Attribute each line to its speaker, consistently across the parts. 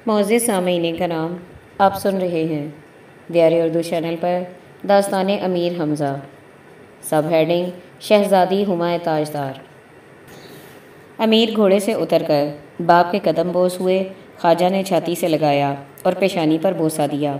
Speaker 1: معزز سامعین کرام، آپ سن رہے ہیں دیار اردو چینل پر داستان امیر حمزہ، سب ہیڈنگ شہزادی ہمایوں تاجدار۔ امیر گھوڑے سے اتر کر باپ کے قدم بوس ہوئے۔ خواجہ نے چھاتی سے لگایا اور پیشانی پر بوسہ دیا۔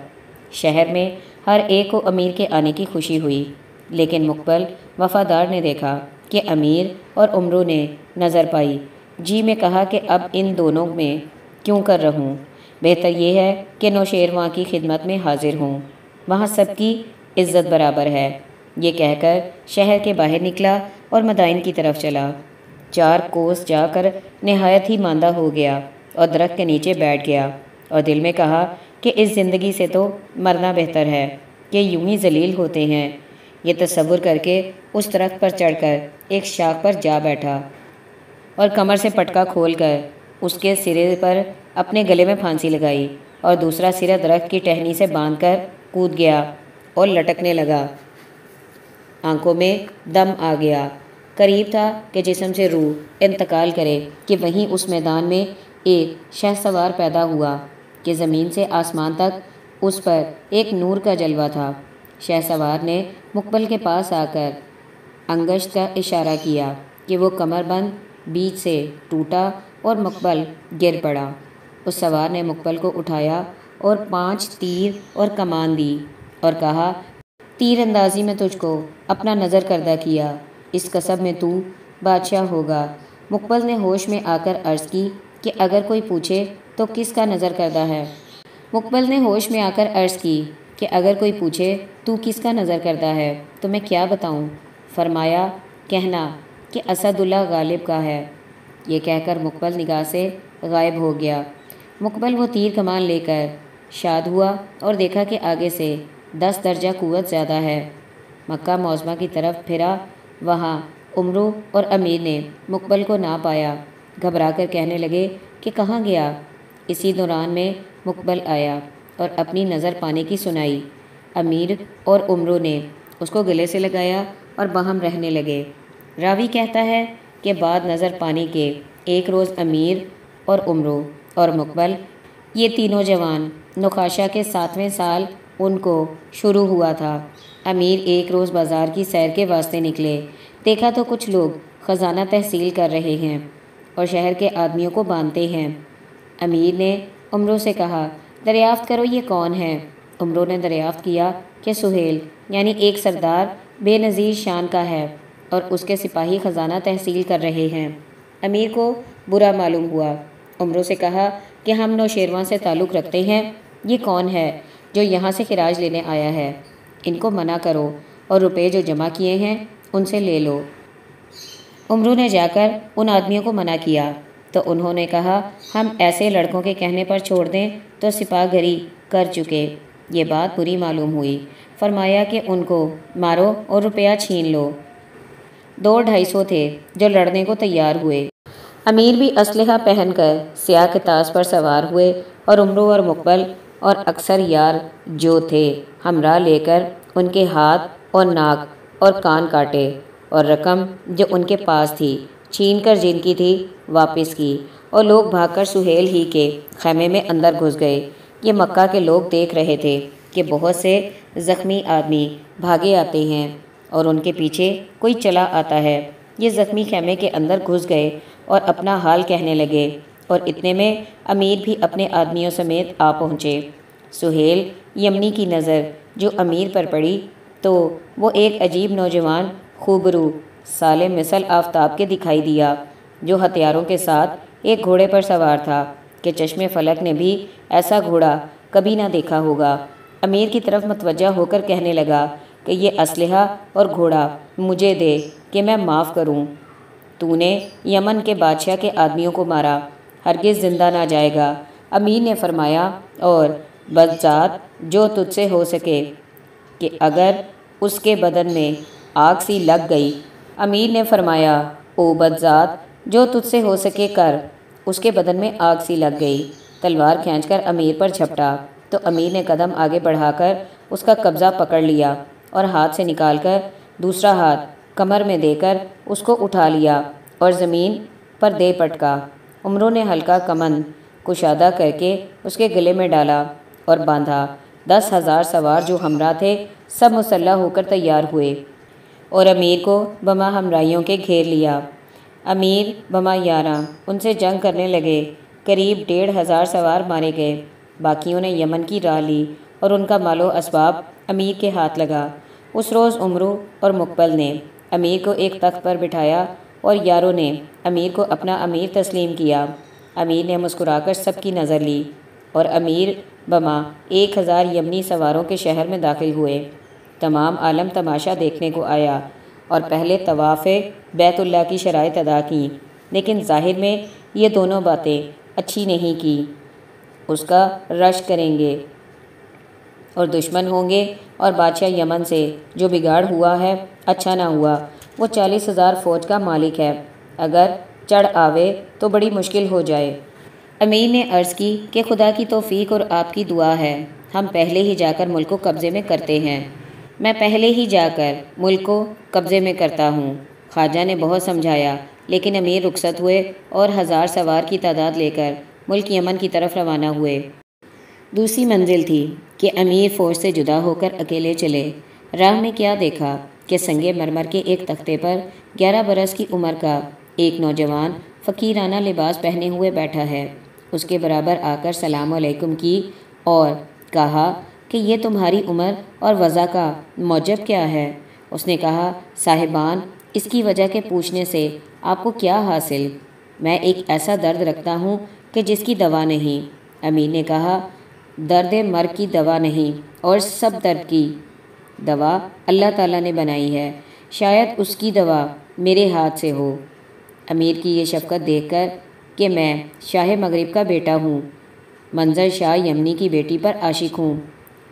Speaker 1: شہر میں ہر ایک کو امیر کے آنے کی خوشی ہوئی، لیکن مقبل وفادار نے دیکھا کہ امیر اور عمرو نے نظر پائی۔ جی میں کہا کہ اب ان دونوں میں کیوں کر رہوں، بہتر یہ ہے کہ نوشیروان کی خدمت میں حاضر ہوں، وہاں سب کی عزت برابر ہے۔ یہ کہہ کر شہر کے باہر نکلا اور مدائن کی طرف چلا۔ 4 کوس جا کر نہایت ہی ماندہ ہو گیا اور درخت کے نیچے بیٹھ گیا اور دل میں کہا کہ اس زندگی سے تو مرنا بہتر ہے کہ یوں ہی ذلیل ہوتے ہیں۔ یہ تصور کر کے اس درخت پر چڑھ کر ایک شاخ پر جا بیٹھا اور کمر سے پٹکا کھول کر اس کے سرے پر اپنے گلے میں پھانسی لگائی اور دوسرا سرا درخت کی ٹہنی سے باندھ کر کود گیا اور لٹکنے لگا۔ آنکھوں میں دم آ گیا۔ قریب تھا کہ جسم سے روح انتقال کرے کہ وہیں اس میدان میں ایک شہسوار پیدا ہوا کہ زمین سے آسمان تک اس پر ایک نور کا جلوہ تھا۔ شہسوار نے مقبل کے پاس آ کر انگشت کا اشارہ کیا کہ وہ کمر بند بیچ سے ٹوٹا اور مقبل گر پڑا۔ اس سوار نے مقبل کو اٹھایا اور 5 تیر اور کمان دی اور کہا، تیر اندازی میں تجھ کو اپنا نظر کردہ کیا، اس کسب میں تو بادشاہ ہوگا۔ مقبل نے ہوش میں آ کر عرض کی کہ اگر کوئی پوچھے تو کس کا نظر کردہ ہے؟ مقبل نے ہوش میں آ کر عرض کی کہ اگر کوئی پوچھے تو کس کا نظر کردہ ہے تو میں کیا بتاؤں؟ فرمایا، کہنا کہ اسد اللہ غالب کا ہے۔ یہ کہہ کر مقبل نگاہ سے غائب ہو گیا۔ مقبل وہ تیر کمان لے کر شاد ہوا اور دیکھا کہ آگے سے 10 درجہ قوت زیادہ ہے۔ مکہ معظمہ کی طرف پھرا، وہاں عمرو اور امیر نے مقبل کو نہ پایا۔ گھبرا کر کہنے لگے کہ کہاں گیا؟ اسی دوران میں مقبل آیا اور اپنی نظر پانے کی سنائی۔ امیر اور عمرو نے اس کو گلے سے لگایا اور باہم رہنے لگے۔ راوی کہتا ہے کہ بعد نظر پانے کے ایک روز امیر اور عمرو اور مقبل، یہ تینوں جوان نقاشہ کے 7ویں سال ان کو شروع ہوا تھا۔ امیر ایک روز بازار کی سیر کے واسطے نکلے، دیکھا تو کچھ لوگ خزانہ تحصیل کر رہے ہیں اور شہر کے آدمیوں کو باندھتے ہیں۔ امیر نے عمرو سے کہا، دریافت کرو یہ کون ہے؟ عمرو نے دریافت کیا کہ سہیل یعنی ایک سردار بے نظیر شان کا ہے اور اس کے سپاہی خزانہ تحصیل کر رہے ہیں۔ امیر کو برا معلوم ہوا۔ عمرو سے کہا کہ ہم نوشیروان سے تعلق رکھتے ہیں، یہ کون ہے جو یہاں سے خراج لینے آیا ہے؟ ان کو منع کرو اور روپے جو جمع کیے ہیں ان سے لے لو۔ عمرو نے جا کر ان آدمیوں کو منع کیا تو انہوں نے کہا، ہم ایسے لڑکوں کے کہنے پر چھوڑ دیں تو سپاہ گری کر چکے۔ یہ بات بری معلوم ہوئی۔ فرمایا کہ ان کو مارو اور روپیہ چھین لو۔ 200-250 تھے جو لڑنے کو تیار ہوئے۔ امیر بھی اسلحہ پہن کر سیاہ کتاز پر سوار ہوئے اور عمرو اور مقبل اور اکثر یار جو تھے ہمراہ لے کر ان کے ہاتھ اور ناک اور کان کاٹے اور رقم جو ان کے پاس تھی چھین کر جن کی تھی واپس کی، اور لوگ بھاگ کر سہیل ہی کے خیمے میں اندر گھس گئے۔ یہ مکہ کے لوگ دیکھ رہے تھے کہ بہت سے زخمی آدمی بھاگے آتے ہیں اور ان کے پیچھے کوئی چلا آتا ہے۔ یہ زخمی خیمے کے اندر گھس گئے اور اپنا حال کہنے لگے، اور اتنے میں امیر بھی اپنے آدمیوں سمیت آ پہنچے۔ سہیل یمنی کی نظر جو امیر پر پڑی تو وہ ایک عجیب نوجوان خوبرو سالم مثل آفتاب کے دکھائی دیا، جو ہتھیاروں کے ساتھ ایک گھوڑے پر سوار تھا کہ چشم فلک نے بھی ایسا گھوڑا کبھی نہ دیکھا ہوگا۔ امیر کی طرف متوجہ ہو کر کہنے لگا کہ یہ اسلحہ اور گھوڑا مجھے دے کہ میں معاف کروں۔ تو نے یمن کے بادشاہ کے آدمیوں کو مارا، ہرگز زندہ نہ جائے گا۔ امیر نے فرمایا، اور بذات جو تجھ سے ہو سکے کہ اگر اس کے بدن میں آگ سی لگ گئی۔ امیر نے فرمایا، او بذات جو تجھ سے ہو سکے کر۔ اس کے بدن میں آگ سی لگ گئی۔ تلوار کھینچ کر امیر پر جھپٹا تو امیر نے قدم آگے بڑھا کر اس کا قبضہ پکڑ لیا اور ہاتھ سے نکال کر دوسرا ہاتھ کمر میں دے کر اس کو اٹھا لیا اور زمین پر دے پٹکا۔ عمرو نے ہلکا کمند کشادہ کر کے اس کے گلے میں ڈالا اور باندھا۔ 10,000 سوار جو ہمراہ تھے سب مسلح ہو کر تیار ہوئے اور امیر کو بما ہمراہیوں کے گھیر لیا۔ امیر بما 11 ان سے جنگ کرنے لگے۔ قریب 1,500 سوار مارے گئے۔ باقیوں نے یمن کی راہ لی اور ان کا مال و اسباب امیر کے ہاتھ لگا۔ اس روز عمرو اور مقبل نے امیر کو ایک تخت پر بٹھایا اور یاروں نے امیر کو اپنا امیر تسلیم کیا۔ امیر نے مسکرا کر سب کی نظر لی اور امیر بما 1,000 یمنی سواروں کے شہر میں داخل ہوئے۔ تمام عالم تماشا دیکھنے کو آیا اور پہلے طواف بیت اللہ کی شرائط ادا کیں، لیکن ظاہر میں یہ دونوں باتیں اچھی نہیں کی۔ اس کا رش کریں گے اور دشمن ہوں گے، اور بادشاہ یمن سے جو بگاڑ ہوا ہے اچھا نہ ہوا۔ وہ 40,000 فوج کا مالک ہے، اگر چڑھ آوے تو بڑی مشکل ہو جائے۔ امیر نے عرض کی کہ خدا کی توفیق اور آپ کی دعا ہے، ہم پہلے ہی جا کر ملک کو قبضے میں کرتے ہیں۔ میں پہلے ہی جا کر ملک کو قبضے میں کرتا ہوں۔ خواجہ نے بہت سمجھایا، لیکن امیر رخصت ہوئے اور 1,000 سوار کی تعداد لے کر ملک یمن کی طرف روانہ ہوئے۔ دوسری منزل تھی کہ امیر فوج سے جدا ہو کر اکیلے چلے۔ راہ میں کیا دیکھا کہ سنگ مرمر کے ایک تختے پر 11 برس کی عمر کا ایک نوجوان فقیرانہ لباس پہنے ہوئے بیٹھا ہے۔ اس کے برابر آ کر سلام علیکم کی اور کہا کہ یہ تمہاری عمر اور وضع کا موجب کیا ہے؟ اس نے کہا، صاحبان، اس کی وجہ کے پوچھنے سے آپ کو کیا حاصل؟ میں ایک ایسا درد رکھتا ہوں کہ جس کی دوا نہیں۔ امیر نے کہا، درد مرگ کی دوا نہیں، اور سب درد کی دوا اللہ تعالیٰ نے بنائی ہے، شاید اس کی دوا میرے ہاتھ سے ہو۔ امیر کی یہ شفقت دیکھ کر کہ میں شاہ مغرب کا بیٹا ہوں، منظر شاہ یمنی کی بیٹی پر عاشق ہوں،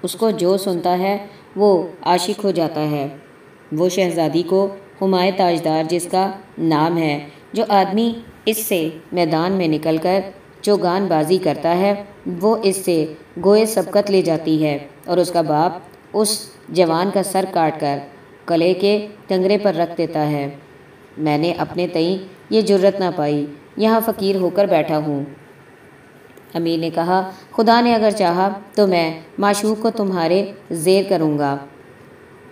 Speaker 1: اس کو جو سنتا ہے وہ عاشق ہو جاتا ہے۔ وہ شہزادی کو ہمایوں تاجدار جس کا نام ہے، جو آدمی اس سے میدان میں نکل کر چوگان بازی کرتا ہے، وہ اس سے گوئے سبقت لے جاتی ہے، اور اس کا باپ اس جوان کا سر کاٹ کر قلعے کے کنگرے پر رکھ دیتا ہے۔ میں نے اپنے تئیں یہ جرت نہ پائی، یہاں فقیر ہو کر بیٹھا ہوں۔ امیر نے کہا، خدا نے اگر چاہا تو میں معشوق کو تمہارے زیر کروں گا،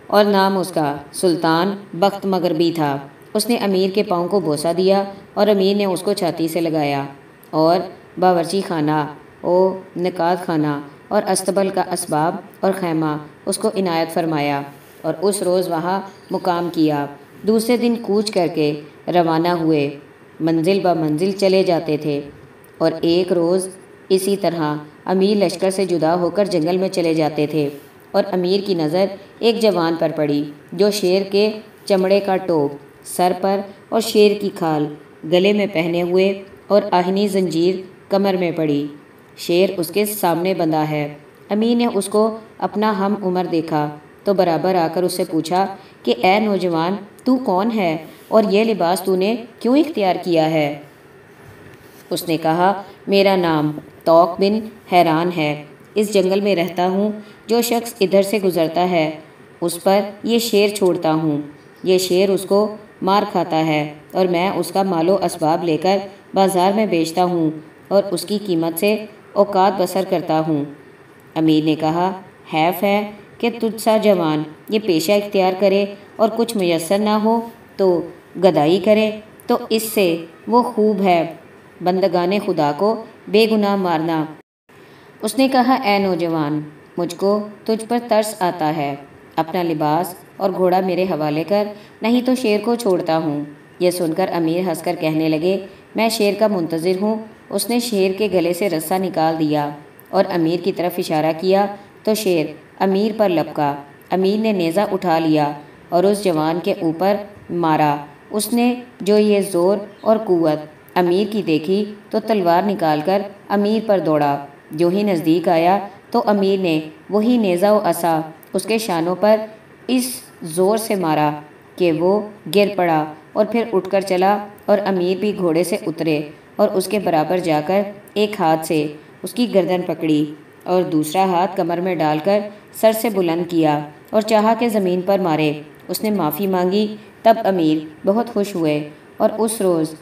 Speaker 1: اور نام اس کا سلطان بخت مغربی تھا۔ اس نے امیر کے پاؤں کو بوسہ دیا اور امیر نے اس کو چھاتی سے لگایا اور باورچی خانہ و نکات خانہ اور استبل کا اسباب اور خیمہ اس کو عنایت فرمایا، اور اس روز وہاں مقام کیا۔ دوسرے دن کوچ کر کے روانہ ہوئے، منزل بہ منزل چلے جاتے تھے، اور ایک روز اسی طرح امیر لشکر سے جدا ہو کر جنگل میں چلے جاتے تھے، اور امیر کی نظر ایک جوان پر پڑی جو شیر کے چمڑے کا ٹوپ سر پر اور شیر کی کھال گلے میں پہنے ہوئے اور آہنی زنجیر کمر میں پڑی۔ شیر اس کے سامنے بندھا ہے۔ امیر نے اس کو اپنا ہم عمر دیکھا تو برابر آ کر اس سے پوچھا کہ اے نوجوان، تو کون ہے اور یہ لباس تو نے کیوں اختیار کیا ہے؟ اس نے کہا، میرا نام توق بن حیران ہے، اس جنگل میں رہتا ہوں، جو شخص ادھر سے گزرتا ہے اس پر یہ شیر چھوڑتا ہوں، یہ شیر اس کو مار کھاتا ہے، اور میں اس کا مال و اسباب لے کر بازار میں بیچتا ہوں اور اس کی قیمت سے اوقات بسر کرتا ہوں۔ امیر نے کہا، حیف ہے کہ تجھ سا جوان یہ پیشہ اختیار کرے اور کچھ میسر نہ ہو تو گدائی کرے، تو اس سے وہ خوب ہے بندگان خدا کو بے گناہ مارنا۔ اس نے کہا، اے نوجوان، مجھ کو تجھ پر ترس آتا ہے، اپنا لباس اور گھوڑا میرے حوالے کر، نہیں تو شیر کو چھوڑتا ہوں۔ یہ سن کر امیر ہنس کر کہنے لگے، میں شیر کا منتظر ہوں۔ اس نے شیر کے گلے سے رسہ نکال دیا اور امیر کی طرف اشارہ کیا تو شیر امیر پر لپکا۔ امیر نے نیزہ اٹھا لیا اور اس جوان کے اوپر مارا۔ اس نے جو یہ زور اور قوت امیر کی دیکھی تو تلوار نکال کر امیر پر دوڑا۔ جو ہی نزدیک آیا تو امیر نے وہی نیزہ و عصا اس کے شانوں پر اس زور سے مارا کہ وہ گر پڑا، اور پھر اٹھ کر چلا، اور امیر بھی گھوڑے سے اترے اور اس کے برابر جا کر ایک ہاتھ سے اس کی گردن پکڑی اور دوسرا ہاتھ کمر میں ڈال کر سر سے بلند کیا اور چاہا کہ زمین پر مارے۔ اس نے معافی مانگی، تب امیر بہت خوش ہوئے، اور اس روز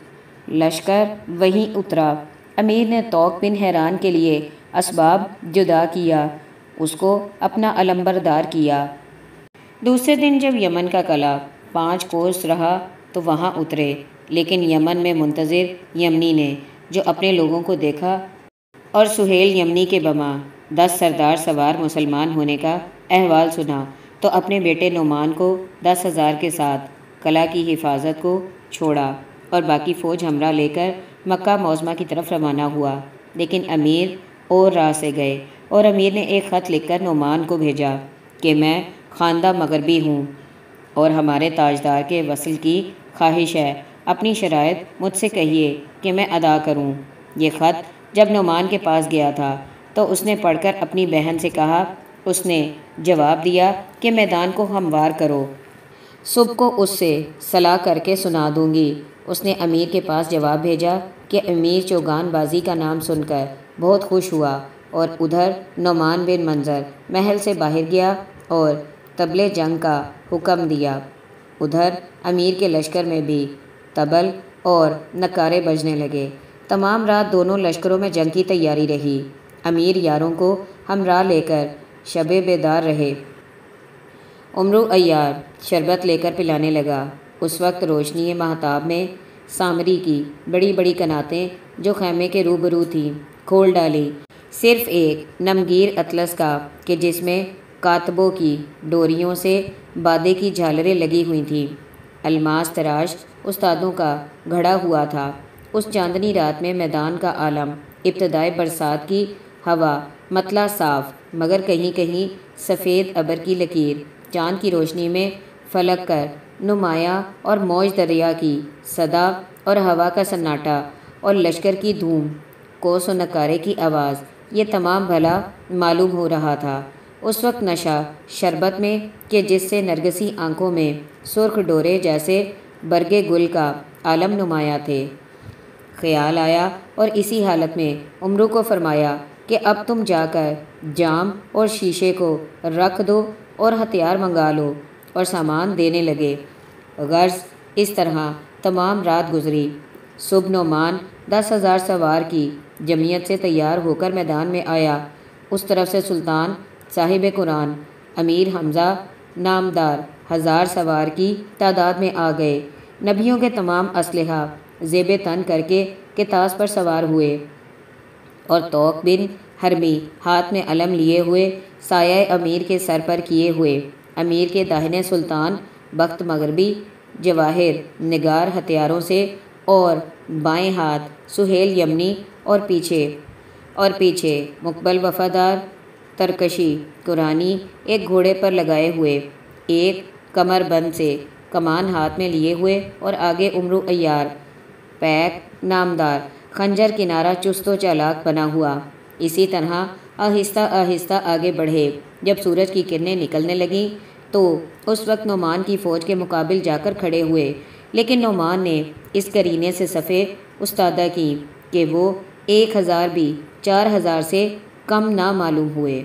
Speaker 1: لشکر وہیں اترا امیر نے توق بن حیران کے لیے اسباب جدا کیا، اس کو اپنا علمبردار کیا۔ دوسرے دن جب یمن کا قلعہ 5 کوس رہا تو وہاں اترے، لیکن یمن میں منتظر یمنی نے جو اپنے لوگوں کو دیکھا اور سہیل یمنی کے بما 10 سردار سوار مسلمان ہونے کا احوال سنا تو اپنے بیٹے نعمان کو 10,000 کے ساتھ قلعہ کی حفاظت کو چھوڑا اور باقی فوج ہمراہ لے کر مکہ معظمہ کی طرف روانہ ہوا۔ لیکن امیر اور راہ سے گئے اور امیر نے ایک خط لکھ کر نعمان کو بھیجا کہ میں خواندہ مغربی ہوں اور ہمارے تاجدار کے وصل کی خواہش ہے، اپنی شرائط مجھ سے کہیے کہ میں ادا کروں۔ یہ خط جب نعمان کے پاس گیا تھا تو اس نے پڑھ کر اپنی بہن سے کہا۔ اس نے جواب دیا کہ میدان کو ہموار کرو، صبح کو اس سے صلاح کر کے سنا دوں گی۔ اس نے امیر کے پاس جواب بھیجا کہ امیر چوگان بازی کا نام سن کر بہت خوش ہوا، اور ادھر نعمان بن منظر محل سے باہر گیا اور طبل جنگ کا حکم دیا۔ ادھر امیر کے لشکر میں بھی طبل اور نکارے بجنے لگے۔ تمام رات دونوں لشکروں میں جنگ کی تیاری رہی۔ امیر یاروں کو ہمراہ لے کر شب بیدار رہے۔ عمرو عیار شربت لے کر پلانے لگا۔ اس وقت روشنی ماہتاب میں سامری کی بڑی بڑی کناتیں جو خیمے کے روبرو تھیں کھول ڈالی، صرف ایک نمگیر اطلس کا کہ جس میں کاتبوں کی ڈوریوں سے بادے کی جھالریں لگی ہوئی تھیں، الماس تراش استادوں کا گھڑا ہوا تھا۔ اس چاندنی رات میں میدان کا عالم، ابتدائے برسات کی ہوا، مطلع صاف مگر کہیں کہیں سفید ابر کی لکیر چاند کی روشنی میں فلک کر نمایاں، اور موج دریا کی صدا اور ہوا کا سناٹا اور لشکر کی دھوم، کوس و نکارے کی آواز، یہ تمام بھلا معلوم ہو رہا تھا۔ اس وقت نشہ شربت میں کہ جس سے نرگسی آنکھوں میں سرخ ڈورے جیسے برگے گل کا عالم نمایاں تھے۔ خیال آیا اور اسی حالت میں عمرو کو فرمایا کہ اب تم جا کر جام اور شیشے کو رکھ دو اور ہتھیار منگا لو، اور سامان دینے لگے۔ غرض اس طرح تمام رات گزری۔ صبح نعمان 10,000 سوار کی جمعیت سے تیار ہو کر میدان میں آیا۔ اس طرف سے سلطان صاحب قرآن امیر حمزہ نامدار 1000 سوار کی تعداد میں آ گئے۔ نبیوں کے تمام اسلحہ زیب تن کر کے کتاس پر سوار ہوئے، اور توق بن حرمی ہاتھ میں علم لیے ہوئے سایہ امیر کے سر پر کیے ہوئے۔ امیر کے داہنے سلطان بخت مغربی جواہر نگار ہتھیاروں سے، اور بائیں ہاتھ سہیل یمنی، اور پیچھے مقبل وفادار ترکشی قرانی ایک گھوڑے پر لگائے ہوئے، ایک کمر بند سے کمان ہاتھ میں لیے ہوئے، اور آگے عمرو عیار پیک نامدار خنجر کنارہ چست و چالاک بنا ہوا۔ اسی طرح آہستہ آہستہ آگے بڑھے۔ جب سورج کی کرنیں نکلنے لگیں تو اس وقت نعمان کی فوج کے مقابل جا کر کھڑے ہوئے، لیکن نعمان نے اس قرینے سے صفیں استادہ کی کہ وہ 1000 بھی 4000 سے کم نہ معلوم ہوئے۔